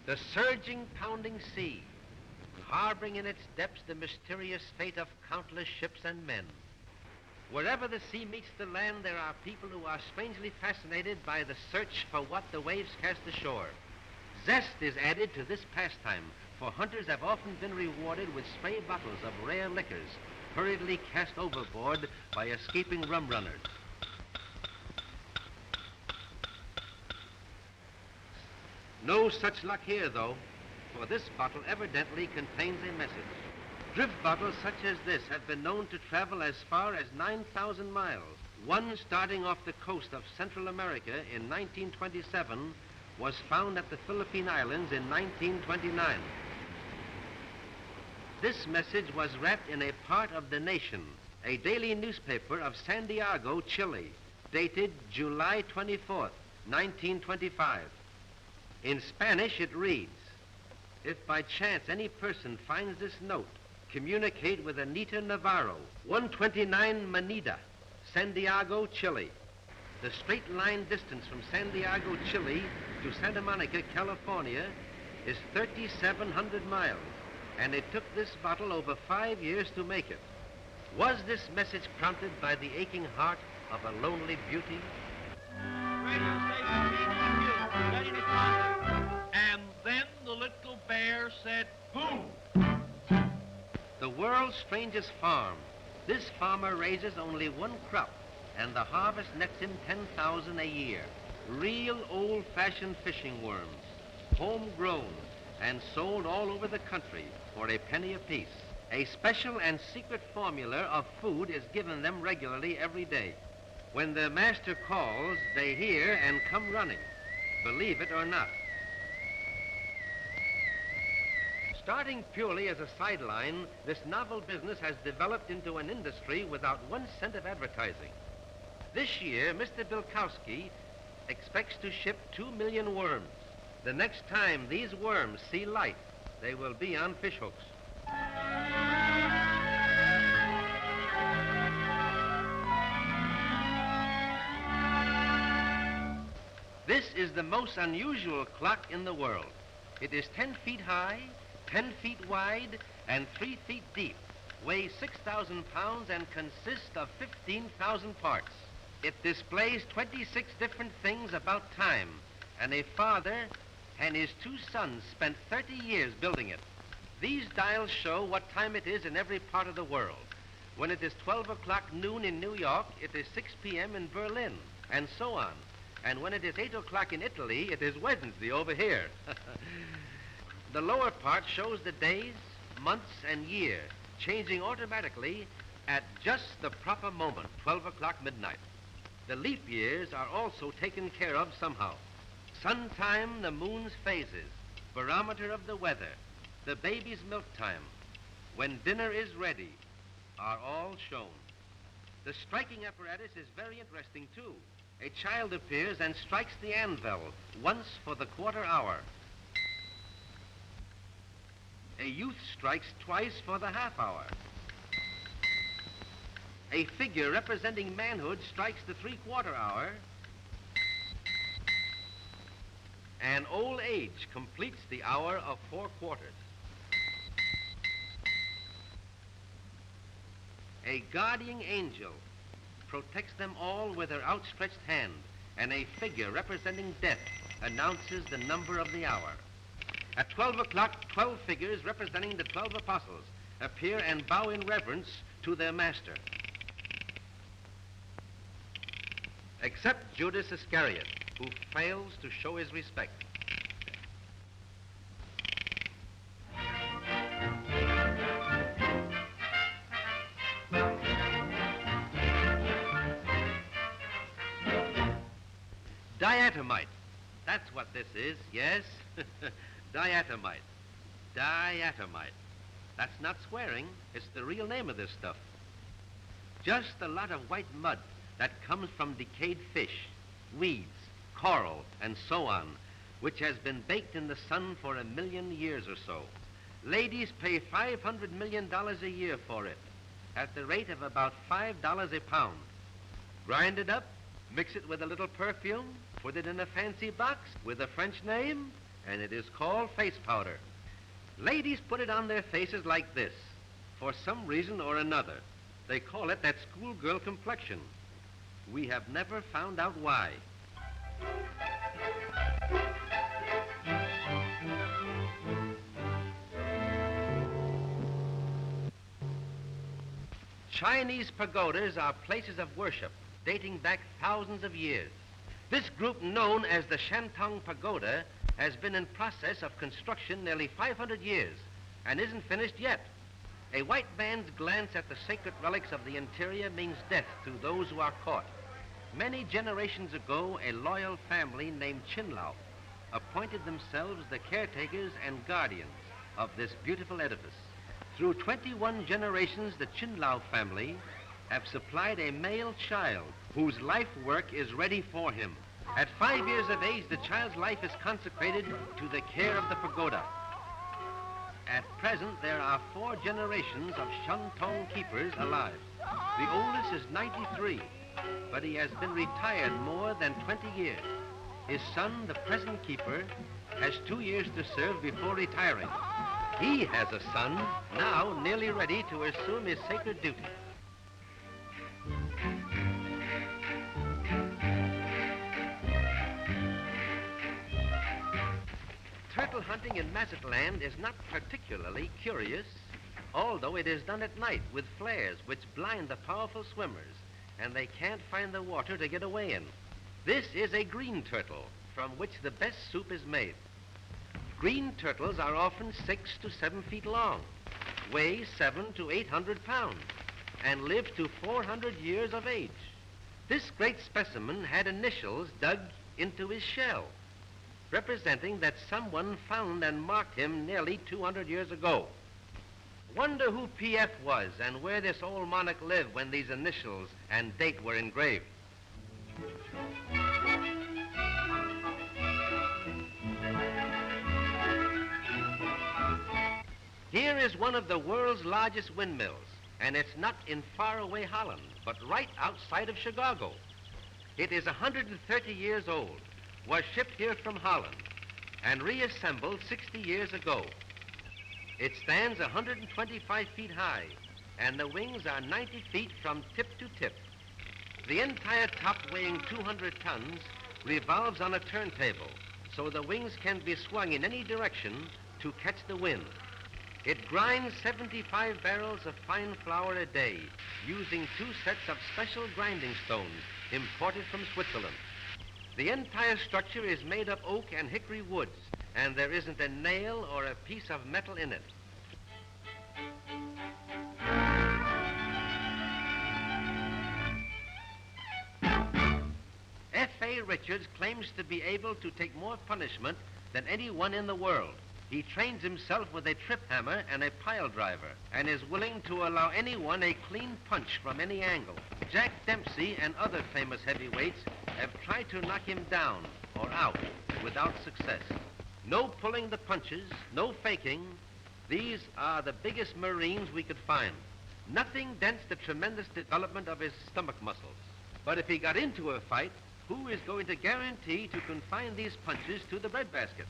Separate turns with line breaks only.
The surging, pounding sea, harboring in its depths the mysterious fate of countless ships and men. Wherever the sea meets the land, there are people who are strangely fascinated by the search for what the waves cast ashore. Zest is added to this pastime, for hunters have often been rewarded with stray bottles of rare liquors, hurriedly cast overboard by escaping rum runners. No such luck here, though, for this bottle evidently contains a message. Drift bottles such as this have been known to travel as far as 9,000 miles. One starting off the coast of Central America in 1927 was found at the Philippine Islands in 1929. This message was wrapped in a part of The Nation, a daily newspaper of Santiago, Chile, dated July 24th, 1925. In Spanish it reads, "If by chance any person finds this note, communicate with Anita Navarro, 129 Manida, Santiago, Chile." The straight line distance from Santiago, Chile to Santa Monica, California is 3,700 miles, and it took this bottle over 5 years to make it. Was this message prompted by the aching heart of a lonely beauty?
Radio station TQ, ready to talk. And then the little bear said, boom.
The world's strangest farm. This farmer raises only one crop, and the harvest nets him 10,000 a year. Real old-fashioned fishing worms, homegrown and sold all over the country for a penny apiece. A special and secret formula of food is given them regularly every day. When their master calls, they hear and come running, believe it or not. Starting purely as a sideline, this novel business has developed into an industry without 1 cent of advertising. This year, Mr. Bilkowski expects to ship 2 million worms. The next time these worms see light, they will be on fishhooks. This is the most unusual clock in the world. It is 10 feet high, 10 feet wide, and 3 feet deep, weighs 6,000 pounds, and consists of 15,000 parts. It displays 26 different things about time, and a father and his 2 sons spent 30 years building it. These dials show what time it is in every part of the world. When it is 12 o'clock noon in New York, it is 6 p.m. in Berlin, and so on. And when it is 8 o'clock in Italy, it is Wednesday over here. The lower part shows the days, months, and year, changing automatically at just the proper moment, 12 o'clock midnight. The leap years are also taken care of somehow. Sun time, the moon's phases, barometer of the weather, the baby's milk time, when dinner is ready, are all shown. The striking apparatus is very interesting, too. A child appears and strikes the anvil once for the quarter hour. A youth strikes twice for the half hour. A figure representing manhood strikes the 3/4 hour. And old age completes the hour of 4 quarters. A guardian angel protects them all with her outstretched hand, and a figure representing death announces the number of the hour. At 12 o'clock, 12 figures representing the 12 apostles appear and bow in reverence to their master. Except Judas Iscariot, who fails to show his respect. Diatomite. That's what this is, yes? Diatomite. Diatomite. That's not swearing. It's the real name of this stuff. Just a lot of white mud that comes from decayed fish, weeds, coral, and so on, which has been baked in the sun for 1,000,000 years or so. Ladies pay $500 million a year for it, at the rate of about $5 a pound. Grind it up, mix it with a little perfume, put it in a fancy box with a French name, and it is called face powder. Ladies put it on their faces like this. For some reason or another, they call it that schoolgirl complexion. We have never found out why. Chinese pagodas are places of worship dating back thousands of years. This group, known as the Shantung Pagoda, has been in process of construction nearly 500 years and isn't finished yet. A white man's glance at the sacred relics of the interior means death to those who are caught. Many generations ago, a loyal family named Chinlao appointed themselves the caretakers and guardians of this beautiful edifice. Through 21 generations, the Chinlao family have supplied a male child whose life work is ready for him. At 5 years of age, the child's life is consecrated to the care of the pagoda. At present, there are 4 generations of Shantung keepers alive. The oldest is 93, but he has been retired more than 20 years. His son, the present keeper, has 2 years to serve before retiring. He has a son now nearly ready to assume his sacred duty. Turtle hunting in Mazatlan is not particularly curious, although it is done at night with flares which blind the powerful swimmers, and they can't find the water to get away in. This is a green turtle, from which the best soup is made. Green turtles are often 6 to 7 feet long, weigh 700 to 800 pounds, and live to 400 years of age. This great specimen had initials dug into his shell, representing that someone found and marked him nearly 200 years ago. Wonder who PF was and where this old monarch lived when these initials and date were engraved. Here is one of the world's largest windmills, and it's not in faraway Holland, but right outside of Chicago. It is 130 years old, was shipped here from Holland, and reassembled 60 years ago. It stands 125 feet high, and the wings are 90 feet from tip to tip. The entire top, weighing 200 tons, revolves on a turntable, so the wings can be swung in any direction to catch the wind. It grinds 75 barrels of fine flour a day, using 2 sets of special grinding stones imported from Switzerland. The entire structure is made of oak and hickory woods, and there isn't a nail or a piece of metal in it. F.A. Richards claims to be able to take more punishment than anyone in the world. He trains himself with a trip hammer and a pile driver, and is willing to allow anyone a clean punch from any angle. Jack Dempsey and other famous heavyweights have tried to knock him down or out without success. No pulling the punches, no faking. These are the biggest Marines we could find. Nothing dents the tremendous development of his stomach muscles. But if he got into a fight, who is going to guarantee to confine these punches to the breadbasket?